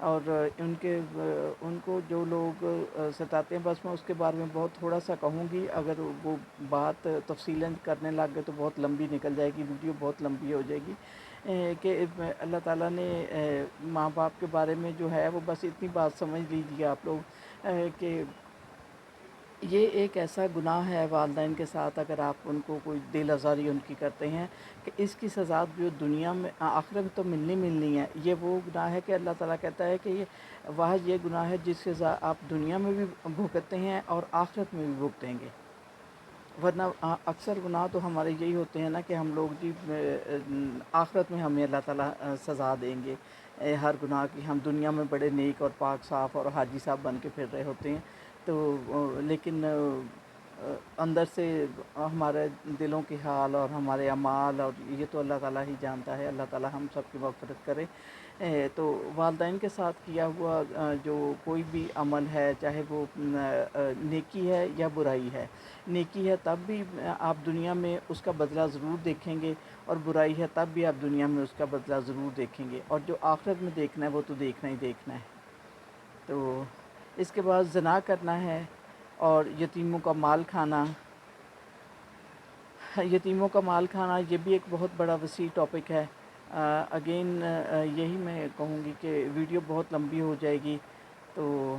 اور ان کو جو لوگ ستاتے ہیں، بس میں اس کے بارے میں بہت تھوڑا سا کہوں گی. اگر وہ بات تفصیلاً کرنے لگ گئے تو بہت لمبی نکل جائے گی، ویڈیو بہت لمبی ہو جائے گی. کہ اللہ تعالیٰ نے ماں باپ کے بارے میں جو ہے وہ بس اتنی بات سمجھ لیجیے آپ لوگ کہ یہ ایک ایسا گناہ ہے والدین کے ساتھ، اگر آپ ان کو کوئی دل آزاری ان کی کرتے ہیں، کہ اس کی سزا جو دنیا میں آخرت میں تو ملنی ہے. یہ وہ گناہ ہے کہ اللہ تعالیٰ کہتا ہے کہ یہ گناہ ہے جس کی سزا آپ دنیا میں بھی بھگتتے ہیں اور آخرت میں بھی بھگتیں گے. ورنہ اکثر گناہ تو ہمارے یہی ہوتے ہیں نا کہ ہم لوگ جی آخرت میں ہمیں اللہ تعالیٰ سزا دیں گے ہر گناہ کی. ہم دنیا میں بڑے نیک اور پاک صاف اور حاجی صاحب بن کے پھر رہے ہوتے ہیں، تو لیکن اندر سے ہمارے دلوں کے حال اور ہمارے اعمال اور یہ تو اللہ تعالیٰ ہی جانتا ہے. اللہ تعالیٰ ہم سب کی مغفرت کرے. تو والدین کے ساتھ کیا ہوا جو کوئی بھی عمل ہے، چاہے وہ نیکی ہے یا برائی ہے، نیکی ہے تب بھی آپ دنیا میں اس کا بدلہ ضرور دیکھیں گے، اور برائی ہے تب بھی آپ دنیا میں اس کا بدلہ ضرور دیکھیں گے، اور جو آخرت میں دیکھنا ہے وہ تو دیکھنا ہی دیکھنا ہے. تو اس کے بعد زنا کرنا ہے اور یتیموں کا مال کھانا. یتیموں کا مال کھانا یہ بھی ایک بہت بڑا وسیع ٹاپک ہے. اگین یہی میں کہوں گی کہ ویڈیو بہت لمبی ہو جائے گی، تو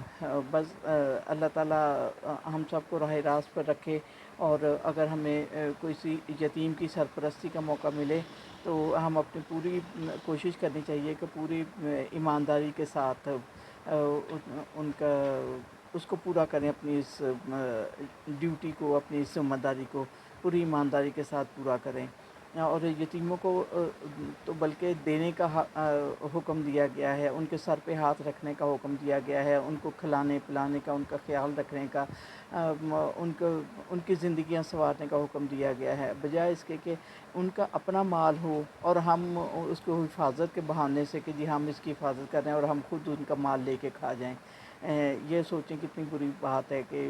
بس اللہ تعالیٰ ہم سب کو راہ راست پر رکھے. اور اگر ہمیں کوئی سی یتیم کی سرپرستی کا موقع ملے تو ہم اپنی پوری کوشش کرنی چاہیے کہ پوری ایمانداری کے ساتھ ان کا اس کو پورا کریں، اپنی اس ڈیوٹی کو، اپنی اس ذمہ داری کو پوری ایمانداری کے ساتھ پورا کریں. اور یتیموں کو تو بلکہ دینے کا حکم دیا گیا ہے، ان کے سر پہ ہاتھ رکھنے کا حکم دیا گیا ہے، ان کو کھلانے پلانے کا، ان کا خیال رکھنے کا، ان کی زندگیاں سنوارنے کا حکم دیا گیا ہے، بجائے اس کے کہ ان کا اپنا مال ہو اور ہم اس کو حفاظت کے بہانے سے کہ جی ہم اس کی حفاظت کر رہے ہیں اور ہم خود ان کا مال لے کے کھا جائیں. یہ سوچیں کتنی بری بات ہے کہ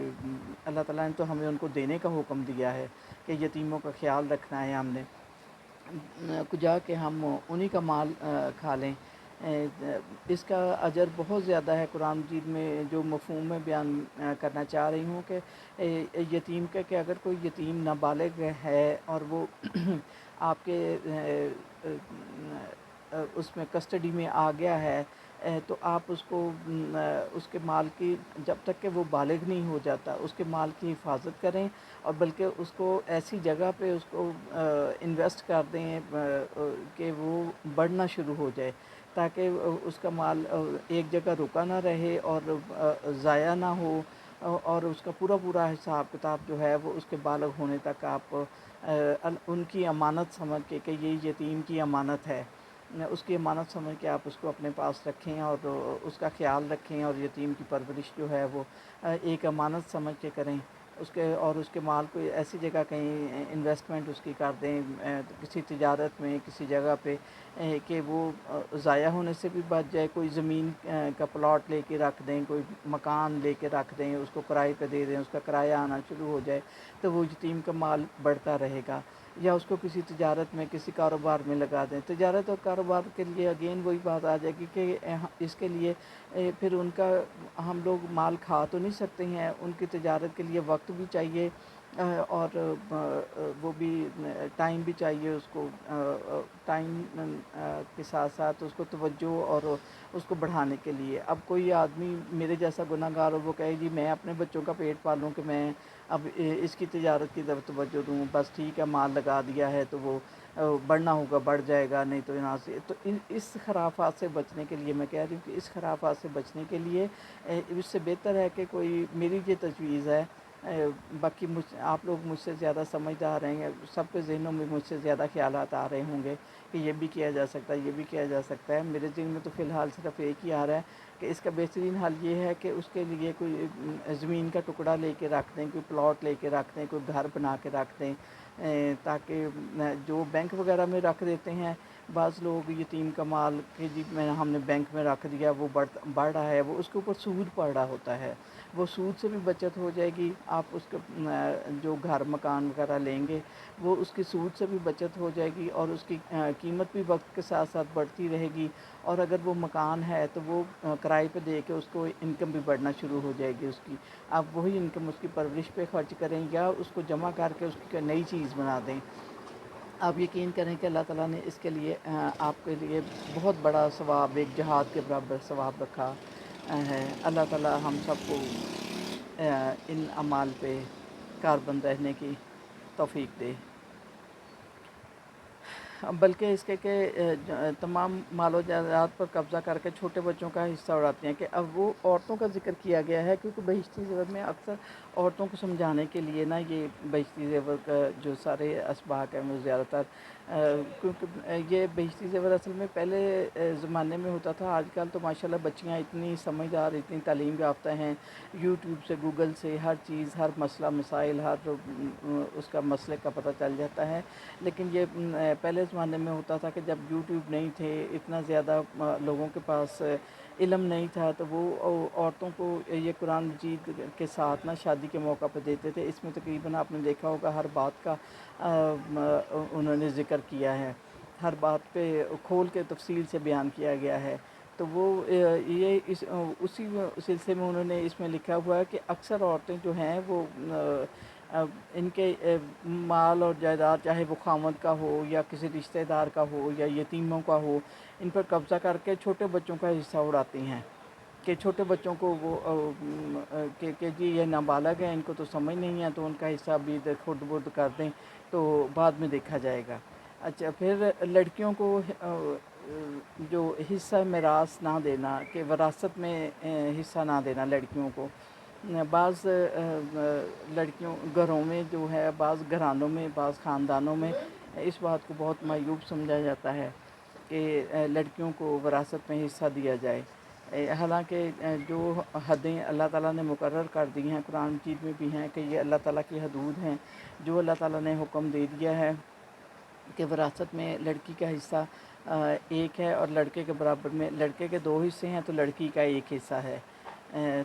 اللہ تعالیٰ نے تو ہمیں ان کو دینے کا حکم دیا ہے کہ یتیموں کا خیال رکھنا ہے. ہم نے جا کے ہم انہی کا مال کھا لیں. اس کا اجر بہت زیادہ ہے. قرآن مجید میں جو مفہوم میں بیان کرنا چاہ رہی ہوں کہ یتیم کا کہ اگر کوئی یتیم نابالغ ہے اور وہ آپ کے اس میں کسٹڈی میں آ گیا ہے، تو آپ اس کو اس کے مال کی جب تک کہ وہ بالغ نہیں ہو جاتا اس کے مال کی حفاظت کریں، اور بلکہ اس کو ایسی جگہ پہ اس کو انویسٹ کر دیں کہ وہ بڑھنا شروع ہو جائے، تاکہ اس کا مال ایک جگہ رکا نہ رہے اور ضائع نہ ہو، اور اس کا پورا حساب کتاب جو ہے وہ اس کے بالغ ہونے تک آپ ان کی امانت سمجھ کے کہ یہ یتیم کی امانت ہے، اس کی امانت سمجھ کے آپ اس کو اپنے پاس رکھیں اور اس کا خیال رکھیں، اور یتیم کی پرورش جو ہے وہ ایک امانت سمجھ کے کریں. اس کے مال کو ایسی جگہ کہیں انویسٹمنٹ اس کی کر دیں، کسی تجارت میں، کسی جگہ پہ کہ وہ ضائع ہونے سے بھی بچ جائے. کوئی زمین کا پلاٹ لے کے رکھ دیں، کوئی مکان لے کے رکھ دیں، اس کو کرائے پہ دے دیں، اس کا کرایہ آنا شروع ہو جائے تو وہ یتیم کا مال بڑھتا رہے گا. یا اس کو کسی تجارت میں، کسی کاروبار میں لگا دیں. تجارت اور کاروبار کے لیے اگین وہی بات آ جائے گی کہ اس کے لیے پھر ان کا ہم لوگ مال کھا تو نہیں سکتے ہیں، ان کی تجارت کے لیے وقت بھی چاہیے اور وہ بھی ٹائم بھی چاہیے اس کو، ٹائم کے ساتھ ساتھ اس کو توجہ اور اس کو بڑھانے کے لیے. اب کوئی آدمی میرے جیسا گناہ گار ہو، وہ کہے جی میں اپنے بچوں کا پیٹ پالوں کہ میں اب اس کی تجارت کی طرف توجہ دوں، بس ٹھیک ہے مال لگا دیا ہے تو وہ بڑھنا ہوگا بڑھ جائے گا، نہیں تو یہاں سے تو اس خرافات سے بچنے کے لیے میں کہہ رہی ہوں کہ اس خرافات سے بچنے کے لیے اس سے بہتر ہے کہ کوئی میری یہ تجویز ہے. باقی آپ لوگ مجھ سے زیادہ سمجھدار ہیں، سب کے ذہنوں میں مجھ سے زیادہ خیالات آ رہے ہوں گے کہ یہ بھی کیا جا سکتا ہے، یہ بھی کیا جا سکتا ہے. میرے ذہن میں تو فی الحال صرف ایک ہی آ رہا ہے کہ اس کا بہترین حل یہ ہے کہ اس کے لیے کوئی زمین کا ٹکڑا لے کے رکھ دیں، کوئی پلاٹ لے کے رکھ دیں، کوئی گھر بنا کے رکھ دیں، تاکہ جو بینک وغیرہ میں رکھ دیتے ہیں بعض لوگ یتیم کا مال کہ جی ہم نے بینک میں رکھ دیا، وہ بڑھ رہا ہے، وہ اس کے اوپر سود پڑ رہا ہوتا ہے. وہ سود سے بھی بچت ہو جائے گی، آپ اس کے جو گھر مکان وغیرہ لیں گے وہ اس کی سود سے بھی بچت ہو جائے گی، اور اس کی قیمت بھی وقت کے ساتھ ساتھ بڑھتی رہے گی، اور اگر وہ مکان ہے تو وہ کرائے پہ دے کے اس کو انکم بھی بڑھنا شروع ہو جائے گی اس کی۔ آپ وہی انکم اس کی پرورش پہ خرچ کریں یا اس کو جمع کر کے اس کی نئی چیز بنا دیں، آپ یقین کریں کہ اللہ تعالیٰ نے اس کے لیے آپ کے لیے بہت بڑا ثواب، ایک جہاد کے برابر ثواب رکھا ہے۔ اللہ تعالیٰ ہم سب کو ان اعمال پہ کاربند رہنے کی توفیق دے، بلکہ اس کے کہ تمام مال و جائیداد پر قبضہ کر کے چھوٹے بچوں کا حصہ اڑاتے ہیں، کہ اب وہ عورتوں کا ذکر کیا گیا ہے، کیونکہ بہشتی زیور میں اکثر عورتوں کو سمجھانے کے لیے نا یہ بہشتی زیور کا جو سارے اسباق ہیں وہ زیادہ تر کیونکہ یہ بہشتی زیور اصل میں پہلے زمانے میں ہوتا تھا۔ آج کل تو ماشاءاللہ بچیاں اتنی سمجھدار، اتنی تعلیم یافتہ ہیں، یوٹیوب سے، گوگل سے ہر چیز، ہر مسئلہ مسائل، ہر اس کا مسئلے کا پتہ چل جاتا ہے۔ لیکن یہ پہلے زمانے میں ہوتا تھا کہ جب یوٹیوب نہیں تھے، اتنا زیادہ لوگوں کے پاس علم نہیں تھا، تو وہ عورتوں کو یہ قرآن مجید کے ساتھ نا شادی کے موقع پہ دیتے تھے۔ اس میں تقریباً آپ نے دیکھا ہوگا ہر بات کا انہوں نے ذکر کیا ہے، ہر بات پہ کھول کے تفصیل سے بیان کیا گیا ہے۔ تو وہ یہ اسی سلسلے میں انہوں نے اس میں لکھا ہوا ہے کہ اکثر عورتیں جو ہیں وہ ان کے مال اور جائیداد، چاہے وہ خاوند کا ہو یا کسی رشتہ دار کا ہو یا یتیموں کا ہو، ان پر قبضہ کر کے چھوٹے بچوں کا حصہ اڑاتی ہیں، کہ چھوٹے بچوں کو وہ کہ جی یہ نابالغ ہیں، ان کو تو سمجھ نہیں ہے، تو ان کا حصہ بھی خود برد کر دیں تو بعد میں دیکھا جائے گا۔ اچھا، پھر لڑکیوں کو جو حصہ میراث نہ دینا، کہ وراثت میں حصہ نہ دینا لڑکیوں کو، بعض لڑکیوں گھروں میں جو ہے، بعض گھرانوں میں، بعض خاندانوں میں اس بات کو بہت معیوب سمجھا جاتا ہے کہ لڑکیوں کو وراثت میں حصہ دیا جائے، حالانکہ جو حدیں اللہ تعالیٰ نے مقرر کر دی ہیں قرآن مجید میں بھی ہیں کہ یہ اللہ تعالیٰ کی حدود ہیں، جو اللہ تعالیٰ نے حکم دے دیا ہے کہ وراثت میں لڑکی کا حصہ ایک ہے، اور لڑکے کے برابر میں لڑکے کے 2 حصے ہیں تو لڑکی کا 1 حصہ ہے،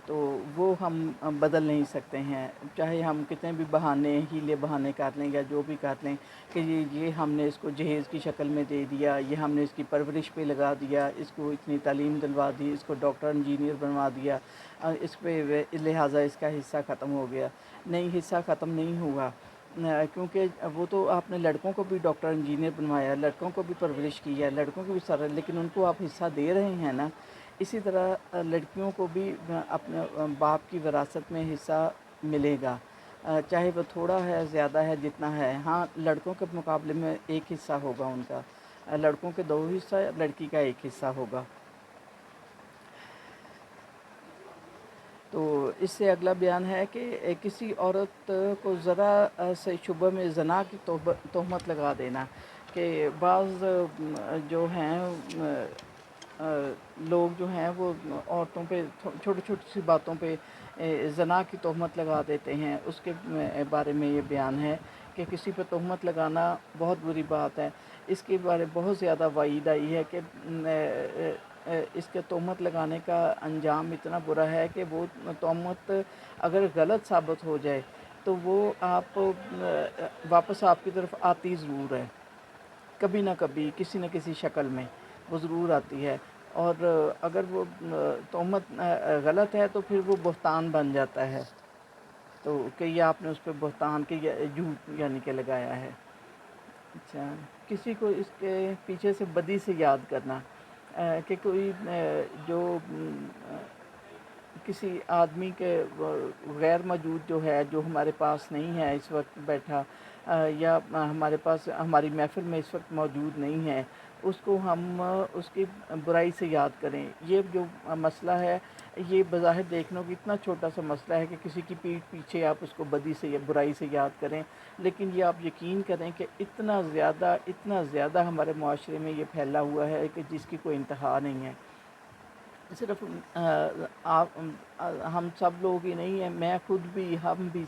تو وہ ہم بدل نہیں سکتے ہیں، چاہے ہم کتنے بھی بہانے، ہیلے بہانے کر لیں یا جو بھی کر لیں کہ یہ ہم نے اس کو جہیز کی شکل میں دے دیا، یہ ہم نے اس کی پرورش پہ لگا دیا، اس کو اتنی تعلیم دلوا دی، اس کو ڈاکٹر انجینئر بنوا دیا، اس پہ لہٰذا اس کا حصہ ختم ہو گیا۔ نہیں، حصہ ختم نہیں ہوا، کیونکہ وہ تو آپ نے لڑکوں کو بھی ڈاکٹر انجینئر بنوایا، لڑکوں کو بھی پرورش کی ہے، لڑکوں کو بھی سارا، لیکن ان کو آپ حصہ دے رہے ہیں نا۔ اسی طرح لڑکیوں کو بھی اپنے باپ کی وراثت میں حصہ ملے گا، چاہے وہ تھوڑا ہے، زیادہ ہے، جتنا ہے۔ ہاں، لڑکوں کے مقابلے میں 1 حصہ ہوگا ان کا، لڑکوں کے 2 حصہ، لڑکی کا 1 حصہ ہوگا۔ تو اس سے اگلا بیان ہے کہ کسی عورت کو ذرا سے شبہ میں زنا کی تہمت لگا دینا، کہ بعض جو ہیں لوگ جو ہیں وہ عورتوں پہ چھوٹی چھوٹی سی باتوں پہ زنا کی تہمت لگا دیتے ہیں، اس کے بارے میں یہ بیان ہے کہ کسی پہ تہمت لگانا بہت بری بات ہے۔ اس کے بارے بہت زیادہ وعید آئی ہے کہ اس کے تہمت لگانے کا انجام اتنا برا ہے کہ وہ تہمت اگر غلط ثابت ہو جائے تو وہ آپ واپس آپ کی طرف آتی ضرور ہے، کبھی نہ کبھی، کسی نہ کسی شکل میں وہ ضرور آتی ہے، اور اگر وہ تہمت غلط ہے تو پھر وہ بہتان بن جاتا ہے، تو کہ یہ آپ نے اس پہ بہتان کے جھوٹ یعنی کہ لگایا ہے۔ اچھا، کسی کو اس کے پیچھے سے بدی سے یاد کرنا، کہ کوئی جو کسی آدمی کے غیر موجود جو ہے، جو ہمارے پاس نہیں ہے اس وقت بیٹھا، یا ہمارے پاس ہماری محفل میں اس وقت موجود نہیں ہے، اس کو ہم اس کی برائی سے یاد کریں۔ یہ جو مسئلہ ہے، یہ بظاہر دیکھنے کو اتنا چھوٹا سا مسئلہ ہے کہ کسی کی پیٹھ پیچھے آپ اس کو بدی سے، برائی سے یاد کریں، لیکن یہ آپ یقین کریں کہ اتنا زیادہ ہمارے معاشرے میں یہ پھیلا ہوا ہے کہ جس کی کوئی انتہا نہیں ہے۔ صرف ہم سب لوگ ہی نہیں ہیں، میں خود بھی، ہم بھی،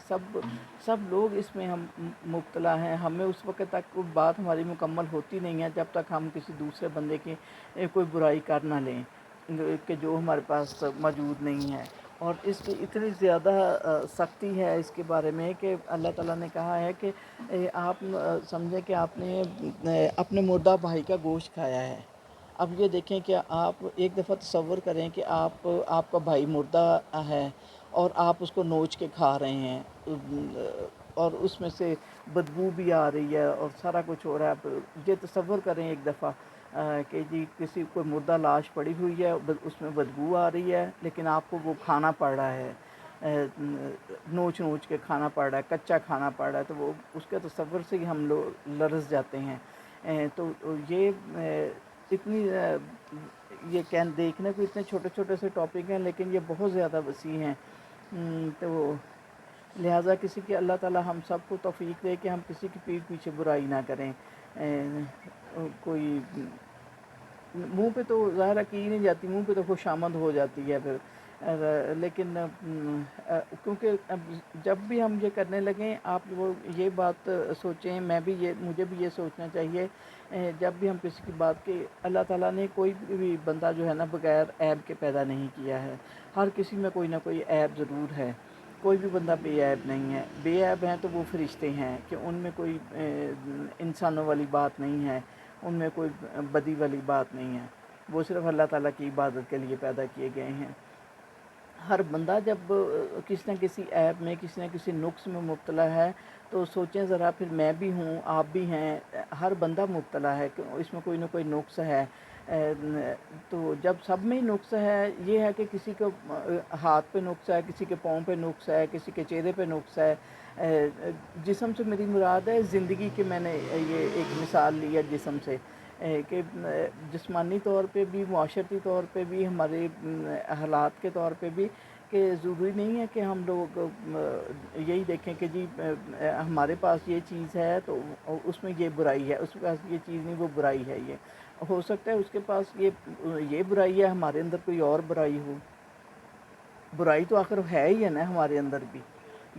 سب لوگ اس میں ہم مبتلا ہیں۔ ہمیں اس وقت تک کوئی بات ہماری مکمل ہوتی نہیں ہے جب تک ہم کسی دوسرے بندے کی کوئی برائی کر نہ لیں کہ جو ہمارے پاس موجود نہیں ہے۔ اور اس کی اتنی زیادہ سختی ہے اس کے بارے میں کہ اللہ تعالیٰ نے کہا ہے کہ آپ سمجھیں کہ آپ نے اپنے مردہ بھائی کا گوشت کھایا ہے۔ اب یہ دیکھیں کہ آپ ایک دفعہ تصور کریں کہ آپ کا بھائی مردہ ہے اور آپ اس کو نوچ کے کھا رہے ہیں، اور اس میں سے بدبو بھی آ رہی ہے اور سارا کچھ ہو رہا ہے۔ یہ تصور کریں ایک دفعہ کہ جی کسی کوئی مردہ لاش پڑی ہوئی ہے، اس میں بدبو آ رہی ہے، لیکن آپ کو وہ کھانا پڑ رہا ہے، نوچ نوچ کے کھانا پڑ رہا ہے، کچا کھانا پڑ رہا ہے، تو وہ اس کے تصور سے ہی ہم لوگ لرز جاتے ہیں۔ تو یہ اتنی یہ دیکھنے کو اتنے چھوٹے چھوٹے سے ٹاپک ہیں، لیکن یہ بہت زیادہ وسیع ہیں۔ تو لہٰذا کسی کی اللہ تعالیٰ ہم سب کو توفیق دے کہ ہم کسی کی پیٹھ پیچھے برائی نہ کریں۔ کوئی منہ پہ تو ظاہر کی نہیں جاتی، منہ پہ تو خوشامد ہو جاتی ہے پھر، لیکن کیونکہ جب بھی ہم یہ کرنے لگیں، آپ وہ یہ بات سوچیں، مجھے بھی یہ سوچنا چاہیے، جب بھی ہم کسی کی بات کی، اللہ تعالیٰ نے کوئی بھی بندہ جو ہے نا بغیر عیب کے پیدا نہیں کیا ہے۔ ہر کسی میں کوئی نہ کوئی عیب ضرور ہے، کوئی بھی بندہ بے عیب نہیں ہے۔ بے عیب ہیں تو وہ فرشتے ہیں کہ ان میں کوئی انسانوں والی بات نہیں ہے، ان میں کوئی بدی والی بات نہیں ہے، وہ صرف اللہ تعالیٰ کی عبادت کے لیے پیدا کیے گئے ہیں۔ ہر بندہ جب کسی نہ کسی عیب میں، کسی نہ کسی نقص میں مبتلا ہے، تو سوچیں ذرا، پھر میں بھی ہوں، آپ بھی ہیں، ہر بندہ مبتلا ہے کہ اس میں کوئی نہ کوئی نقص ہے۔ تو جب سب میں ہی نقص ہے، یہ ہے کہ کسی کو ہاتھ پہ نقص ہے، کسی کے پاؤں پہ نقص ہے، کسی کے چہرے پہ نقص ہے۔ جسم سے میری مراد ہے زندگی کی، میں نے یہ ایک مثال لی ہے جسم سے، کہ جسمانی طور پہ بھی، معاشرتی طور پہ بھی، ہمارے حالات کے طور پہ بھی، کہ ضروری نہیں ہے کہ ہم لوگ یہی دیکھیں کہ جی ہمارے پاس یہ چیز ہے تو اس میں یہ برائی ہے، اس کے پاس یہ چیز نہیں، وہ برائی ہے۔ یہ ہو سکتا ہے اس کے پاس یہ برائی ہے، ہمارے اندر کوئی اور برائی ہو۔ برائی تو آخر ہے ہی ہے نا ہمارے اندر بھی۔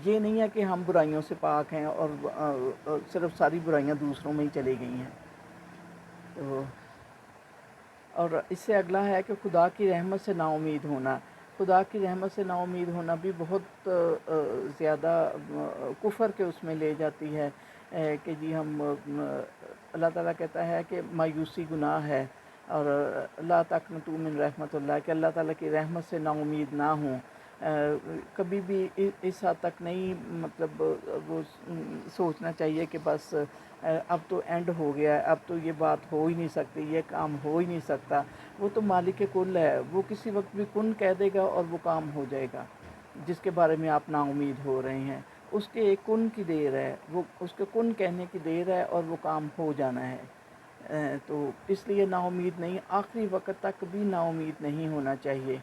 یہ نہیں ہے کہ ہم برائیوں سے پاک ہیں اور صرف ساری برائیاں دوسروں میں ہی چلی گئی ہیں۔ تو اور اس سے اگلا ہے کہ خدا کی رحمت سے نا امید ہونا۔ خدا کی رحمت سے نا امید ہونا بھی بہت زیادہ کفر کے اس میں لے جاتی ہے، کہ جی ہم اللہ تعالیٰ کہتا ہے کہ مایوسی گناہ ہے، اور لا تقنطوا من رحمت اللہ، کہ اللہ تعالیٰ کی رحمت سے نا امید نہ ہوں۔ کبھی بھی اس حد تک نہیں، مطلب وہ سوچنا چاہیے کہ بس اب تو اینڈ ہو گیا ہے، اب تو یہ بات ہو ہی نہیں سکتی، یہ کام ہو ہی نہیں سکتا۔ وہ تو مالک کل ہے، وہ کسی وقت بھی کن کہہ دے گا اور وہ کام ہو جائے گا جس کے بارے میں آپ نا امید ہو رہے ہیں۔ اس کے ایک کن کی دیر ہے، وہ اس کے کن کہنے کی دیر ہے اور وہ کام ہو جانا ہے۔ تو اس لیے نا امید نہیں، آخری وقت تک بھی نا امید نہیں ہونا چاہیے۔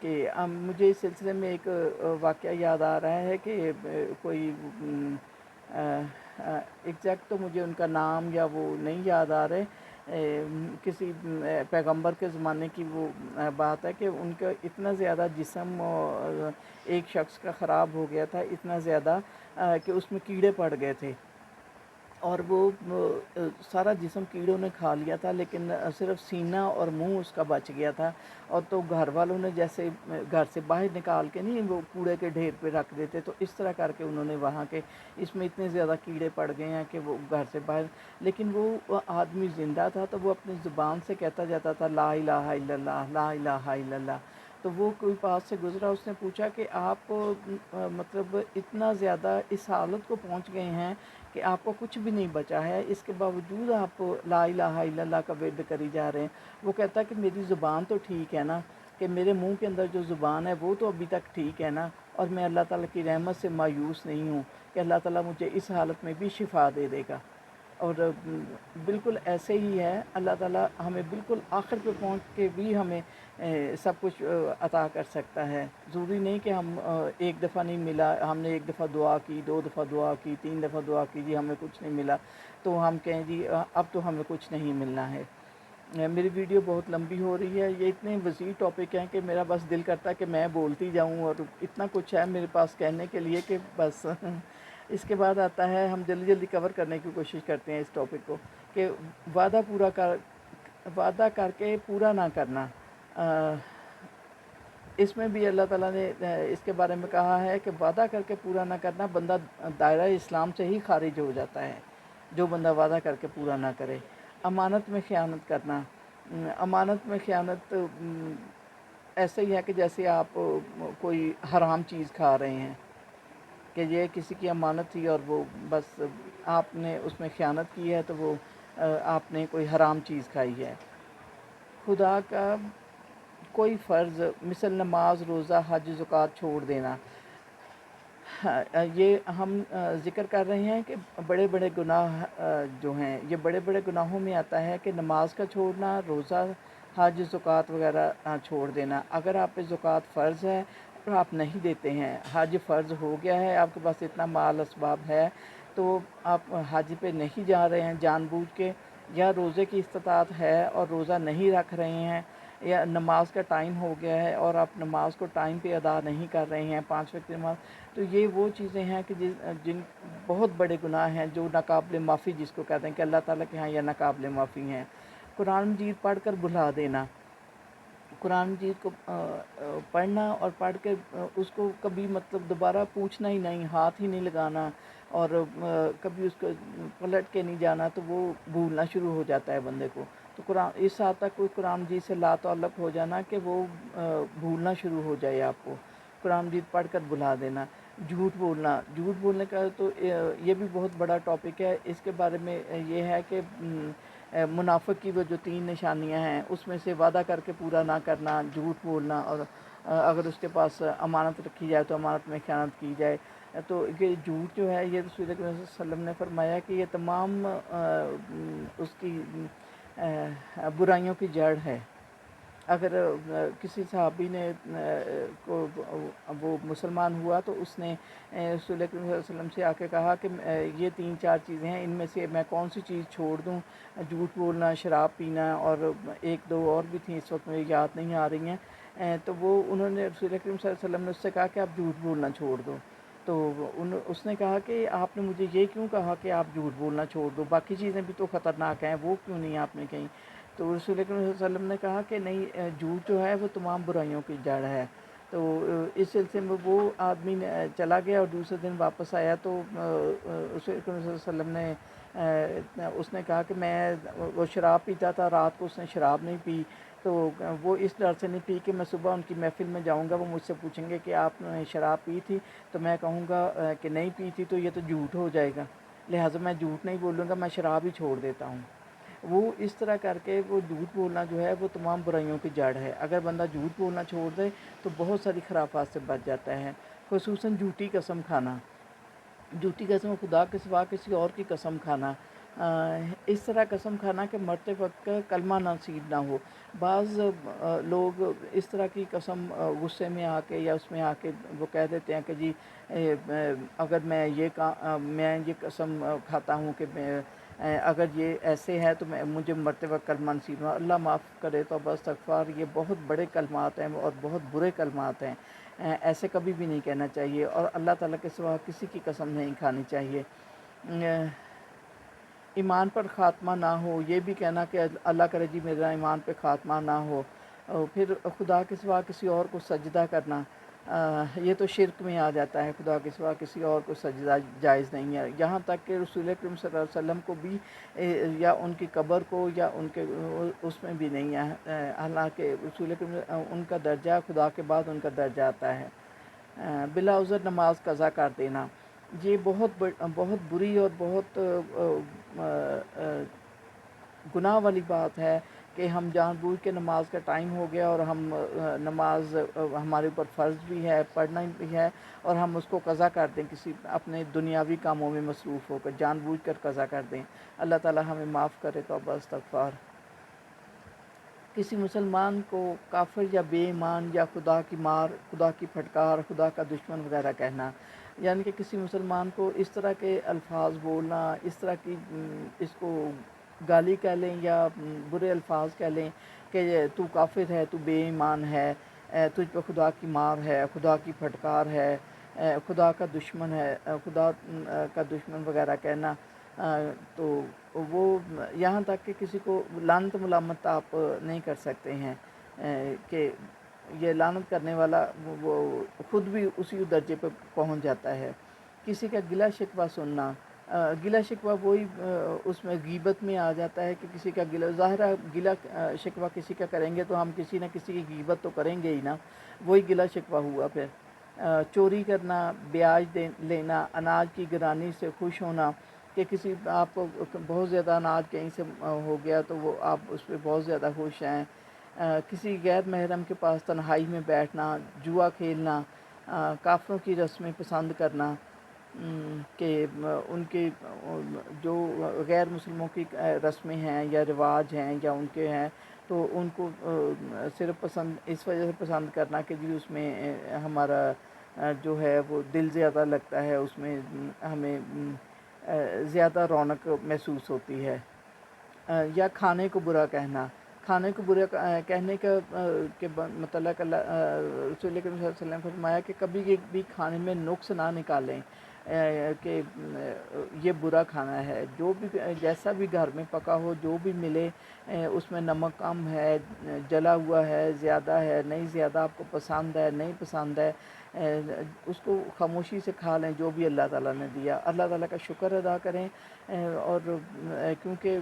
کہ مجھے اس سلسلے میں ایک واقعہ یاد آ رہا ہے کہ کوئی ایگزیکٹ تو مجھے ان کا نام یا وہ نہیں یاد آ رہے، کسی پیغمبر کے زمانے کی وہ بات ہے کہ ان کا اتنا زیادہ جسم ایک شخص کا خراب ہو گیا تھا، اتنا زیادہ کہ اس میں کیڑے پڑ گئے تھے، اور وہ سارا جسم کیڑوں نے کھا لیا تھا، لیکن صرف سینہ اور منہ اس کا بچ گیا تھا۔ اور تو گھر والوں نے جیسے گھر سے باہر نکال کے نہیں، وہ کوڑے کے ڈھیر پہ رکھ دیتے، تو اس طرح کر کے انہوں نے وہاں کے، اس میں اتنے زیادہ کیڑے پڑ گئے ہیں کہ وہ گھر سے باہر، لیکن وہ آدمی زندہ تھا، تو وہ اپنی زبان سے کہتا جاتا تھا لا الہ الا اللہ، لا الہ الا اللہ۔ تو وہ کوئی پاس سے گزرا، اس نے پوچھا کہ آپ مطلب اتنا زیادہ اس حالت کو پہنچ گئے ہیں کہ آپ کو کچھ بھی نہیں بچا ہے، اس کے باوجود آپ لا الہ الا اللہ کا ورد کری جا رہے ہیں۔ وہ کہتا ہے کہ میری زبان تو ٹھیک ہے نا، کہ میرے منہ کے اندر جو زبان ہے وہ تو ابھی تک ٹھیک ہے نا، اور میں اللہ تعالیٰ کی رحمت سے مایوس نہیں ہوں کہ اللہ تعالیٰ مجھے اس حالت میں بھی شفا دے دے گا۔ اور بالکل ایسے ہی ہے، اللہ تعالیٰ ہمیں بالکل آخر پہ پہنچ کے بھی ہمیں سب کچھ عطا کر سکتا ہے۔ ضروری نہیں کہ ہم ایک دفعہ نہیں ملا، ہم نے ایک دفعہ دعا کی، 2 دفعہ دعا کی، 3 دفعہ دعا کی، جی ہمیں کچھ نہیں ملا، تو ہم کہیں جی اب تو ہمیں کچھ نہیں ملنا ہے۔ میری ویڈیو بہت لمبی ہو رہی ہے، یہ اتنے وسیع ٹاپک ہیں کہ میرا بس دل کرتا ہے کہ میں بولتی جاؤں، اور اتنا کچھ ہے میرے پاس کہنے کے لیے کہ بس اس کے بعد آتا ہے، ہم جلدی جلدی کور کرنے کی کوشش کرتے ہیں اس ٹاپک کو، کہ وعدہ کر کے پورا نہ کرنا۔ اس میں بھی اللہ تعالیٰ نے اس کے بارے میں کہا ہے کہ وعدہ کر کے پورا نہ کرنا بندہ دائرہ اسلام سے ہی خارج ہو جاتا ہے، جو بندہ وعدہ کر کے پورا نہ کرے۔ امانت میں خیانت کرنا، امانت میں خیانت ایسا ہی ہے کہ جیسے آپ کوئی حرام چیز کھا رہے ہیں، کہ یہ کسی کی امانت تھی اور وہ بس آپ نے اس میں خیانت کی ہے، تو وہ آپ نے کوئی حرام چیز کھائی ہے۔ خدا کا کوئی فرض مثل نماز، روزہ، حج، زکوٰۃ چھوڑ دینا، یہ ہم ذکر کر رہے ہیں کہ بڑے بڑے گناہ جو ہیں، یہ بڑے بڑے گناہوں میں آتا ہے کہ نماز کا چھوڑنا، روزہ، حج، زکوٰۃ وغیرہ چھوڑ دینا۔ اگر آپ پہ زکوٰۃ فرض ہے اور آپ نہیں دیتے ہیں، حج فرض ہو گیا ہے، آپ کے پاس اتنا مال اسباب ہے، تو آپ حج پہ نہیں جا رہے ہیں جان بوجھ کے، یا روزے کی استطاعت ہے اور روزہ نہیں رکھ رہے ہیں، یا نماز کا ٹائم ہو گیا ہے اور آپ نماز کو ٹائم پہ ادا نہیں کر رہے ہیں، 5 وقت نماز، تو یہ وہ چیزیں ہیں کہ جن بہت بڑے گناہ ہیں، جو ناقابل معافی جس کو کہتے ہیں کہ اللہ تعالیٰ کے ہاں یہ ناقابل معافی ہیں۔ قرآن مجید پڑھ کر بھلا دینا، قرآن مجید کو پڑھنا اور پڑھ کے اس کو کبھی مطلب دوبارہ پوچھنا ہی نہیں، ہاتھ ہی نہیں لگانا، اور کبھی اس کو پلٹ کے نہیں جانا، تو وہ بھولنا شروع ہو جاتا ہے بندے کو۔ تو قرآن اس حد تک کوئی قرآن مجید سے لا تعلق ہو جانا کہ وہ بھولنا شروع ہو جائے آپ کو، قرآن مجید پڑھ کر بھلا دینا۔ جھوٹ بولنا، جھوٹ بولنے کا تو یہ بھی بہت بڑا ٹاپک ہے۔ اس کے بارے میں یہ ہے کہ منافق کی وہ جو 3 نشانیاں ہیں، اس میں سے وعدہ کر کے پورا نہ کرنا، جھوٹ بولنا، اور اگر اس کے پاس امانت رکھی جائے تو امانت میں خیانت کی جائے۔ تو یہ جھوٹ جو ہے، یہ رسول اکرم صلی اللہ علیہ وسلم نے فرمایا کہ یہ تمام اس کی برائیوں کی جڑ ہے۔ اگر کسی صحابی نے وہ مسلمان ہوا تو اس نے رسول اکرم صلی اللہ علیہ وسلم سے آ کے کہا کہ یہ 3-4 چیزیں ہیں، ان میں سے میں کون سی چیز چھوڑ دوں؟ جھوٹ بولنا، شراب پینا، اور 1-2 اور بھی تھیں، اس وقت مجھے یاد نہیں آ رہی ہیں۔ تو وہ انہوں نے رسول اکرم صلی اللہ علیہ وسلم نے اس سے کہا کہ آپ جھوٹ بولنا چھوڑ دو۔ تو اس نے کہا کہ آپ نے مجھے یہ کیوں کہا کہ آپ جھوٹ بولنا چھوڑ دو، باقی چیزیں بھی تو خطرناک ہیں، وہ کیوں نہیں آپ نے کہیں؟ تو رسول اکرم صلی اللہ علیہ وسلم نے کہا کہ نہیں، جھوٹ جو ہے وہ تمام برائیوں کی جڑ ہے۔ تو اس سلسلے میں وہ آدمی چلا گیا اور دوسرے دن واپس آیا، تو رسول اکرم صلی اللہ علیہ وسلم نے اس نے کہا کہ وہ شراب پیتا تھا، رات کو اس نے شراب نہیں پی، تو وہ اس ڈر سے نہیں پی کہ میں صبح ان کی محفل میں جاؤں گا، وہ مجھ سے پوچھیں گے کہ آپ نے شراب پی تھی، تو میں کہوں گا کہ نہیں پی تھی، تو یہ تو جھوٹ ہو جائے گا، لہٰذا میں جھوٹ نہیں بولوں گا، میں شراب ہی چھوڑ دیتا ہوں۔ وہ اس طرح کر کے وہ جھوٹ بولنا جو ہے وہ تمام برائیوں کی جڑ ہے۔ اگر بندہ جھوٹ بولنا چھوڑ دے تو بہت ساری خرافات سے بچ جاتا ہے۔ خصوصاً جھوٹی قسم کھانا، جھوٹی قسم، خدا کے سوا کسی اور کی قسم کھانا، اس طرح قسم کھانا کہ مرتے وقت کلمہ نصیب نہ ہو۔ بعض لوگ اس طرح کی قسم غصے میں آ کے یا اس میں آ کے وہ کہہ دیتے ہیں کہ جی اگر میں یہ قسم کھاتا ہوں کہ اگر یہ ایسے ہے تو مجھے مرتے وقت کلمہ نصیب نہ ہو، اللہ معاف کرے، توبہ استغفار، یہ بہت بڑے کلمات ہیں اور بہت برے کلمات ہیں، ایسے کبھی بھی نہیں کہنا چاہیے، اور اللہ تعالیٰ کے سوا کسی کی قسم نہیں کھانی چاہیے۔ ایمان پر خاتمہ نہ ہو، یہ بھی کہنا کہ اللہ کرے جی میرا ایمان پہ خاتمہ نہ ہو۔ پھر خدا کے سوا کسی اور کو سجدہ کرنا، یہ تو شرک میں آ جاتا ہے، خدا کے سوا کسی اور کو سجدہ جائز نہیں ہے۔ یہاں تک کہ رسول اکرم صلی اللہ علیہ وسلم کو بھی یا ان کی قبر کو یا ان کے اس میں بھی نہیں ہے، حالانکہ رسول اکرم ان کا درجہ خدا کے بعد ان کا درجہ آتا ہے۔ بلا عذر نماز قضا کر دینا، یہ بہت بری اور بہت گناہ والی بات ہے کہ ہم جان بوجھ کے نماز کا ٹائم ہو گیا اور ہم نماز ہمارے اوپر فرض بھی ہے، پڑھنا بھی ہے، اور ہم اس کو قضا کر دیں، کسی اپنے دنیاوی کاموں میں مصروف ہو کر جان بوجھ کر قضا کر دیں۔ اللہ تعالی ہمیں معاف کرے، توبہ استغفار۔ کسی مسلمان کو کافر یا بے ایمان یا خدا کی مار، خدا کی پھٹکار، خدا کا دشمن وغیرہ کہنا، یعنی کہ کسی مسلمان کو اس طرح کے الفاظ بولنا، اس طرح کی اس کو گالی کہہ لیں یا برے الفاظ کہہ لیں کہ تو کافر ہے، تو بے ایمان ہے، تجھ پہ خدا کی مار ہے، خدا کی پھٹکار ہے، خدا کا دشمن ہے، خدا کا دشمن وغیرہ کہنا، تو وہ یہاں تک کہ کسی کو لعنت ملامت آپ نہیں کر سکتے ہیں کہ یہ لعنت کرنے والا وہ خود بھی اسی درجے پہ پہنچ جاتا ہے۔ کسی کا گلا شکوہ سننا، گلا شکوہ وہی اس میں غیبت میں آ جاتا ہے کہ کسی کا گلا، ظاہر ہے گلا شکوہ کسی کا کریں گے تو ہم کسی نہ کسی کی غیبت تو کریں گے ہی نا، وہی گلا شکوہ ہوا پھر۔ چوری کرنا، بیاج لینا، اناج کی گرانی سے خوش ہونا کہ کسی آپ کو بہت زیادہ اناج کہیں سے ہو گیا تو وہ آپ اس پہ بہت زیادہ خوش ہیں۔ کسی غیر محرم کے پاس تنہائی میں بیٹھنا، جوا کھیلنا، کافروں کی رسمیں پسند کرنا کہ ان کے جو غیر مسلموں کی رسمیں ہیں یا رواج ہیں یا ان کے ہیں تو ان کو صرف پسند اس وجہ سے پسند کرنا کہ جی اس میں ہمارا جو ہے وہ دل زیادہ لگتا ہے، اس میں ہمیں زیادہ رونق محسوس ہوتی ہے۔ یا کھانے کو برا کہنا، کھانے کو برا کہنے کا کہ متعلق رسول کریم صلی اللہ علیہ وسلم نے فرمایا کہ کبھی بھی کھانے میں نقص نہ نکالیں کہ یہ برا کھانا ہے، جو بھی جیسا بھی گھر میں پکا ہو، جو بھی ملے اس میں نمک کم ہے، جلا ہوا ہے، زیادہ ہے، نہیں زیادہ آپ کو پسند ہے، نہیں پسند ہے، اس کو خاموشی سے کھا لیں جو بھی اللہ تعالیٰ نے دیا، اللہ تعالیٰ کا شکر ادا کریں۔ اور کیونکہ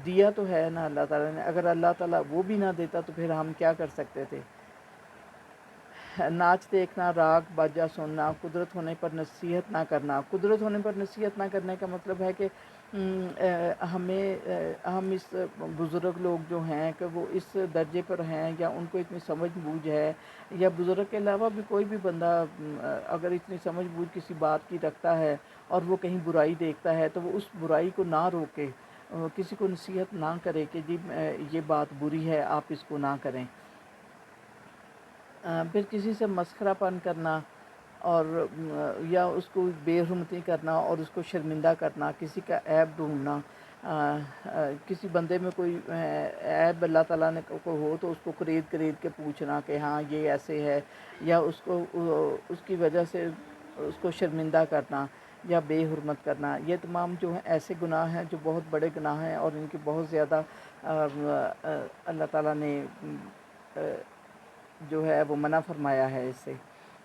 دیا تو ہے نا اللہ تعالیٰ نے، اگر اللہ تعالیٰ وہ بھی نہ دیتا تو پھر ہم کیا کر سکتے تھے۔ ناچ دیکھنا، راگ باجا سننا، قدرت ہونے پر نصیحت نہ کرنا۔ قدرت ہونے پر نصیحت نہ کرنے کا مطلب ہے کہ ہم اس بزرگ لوگ جو ہیں کہ وہ اس درجے پر ہیں یا ان کو اتنی سمجھ بوجھ ہے، یا بزرگ کے علاوہ بھی کوئی بھی بندہ اگر اتنی سمجھ بوجھ کسی بات کی رکھتا ہے اور وہ کہیں برائی دیکھتا ہے تو وہ اس برائی کو نہ روکے، کسی کو نصیحت نہ کرے کہ جی یہ بات بری ہے، آپ اس کو نہ کریں۔ پھر کسی سے مسخرہ پن کرنا اور یا اس کو بے حرمتی کرنا اور اس کو شرمندہ کرنا، کسی کا عیب ڈھونڈنا، کسی بندے میں کوئی عیب اللہ تعالیٰ نے کو ہو تو اس کو قرید کے پوچھنا کہ ہاں یہ ایسے ہے، یا اس کو اس کی وجہ سے اس کو شرمندہ کرنا یا بے حرمت کرنا، یہ تمام جو ہیں ایسے گناہ ہیں جو بہت بڑے گناہ ہیں اور ان کی بہت زیادہ اللہ تعالیٰ نے جو ہے وہ منع فرمایا ہے اس سے۔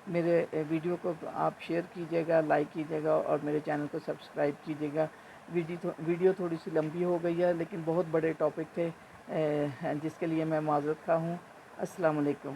میرے ویڈیو کو آپ شیئر کیجیے گا، لائک کیجیے گا اور میرے چینل کو سبسکرائب کیجیے گا۔ ویڈیو تھوڑی سی لمبی ہو گئی ہے لیکن بہت بڑے ٹاپک تھے جس کے لیے میں معذرت خواہ ہوں۔ السلام علیکم۔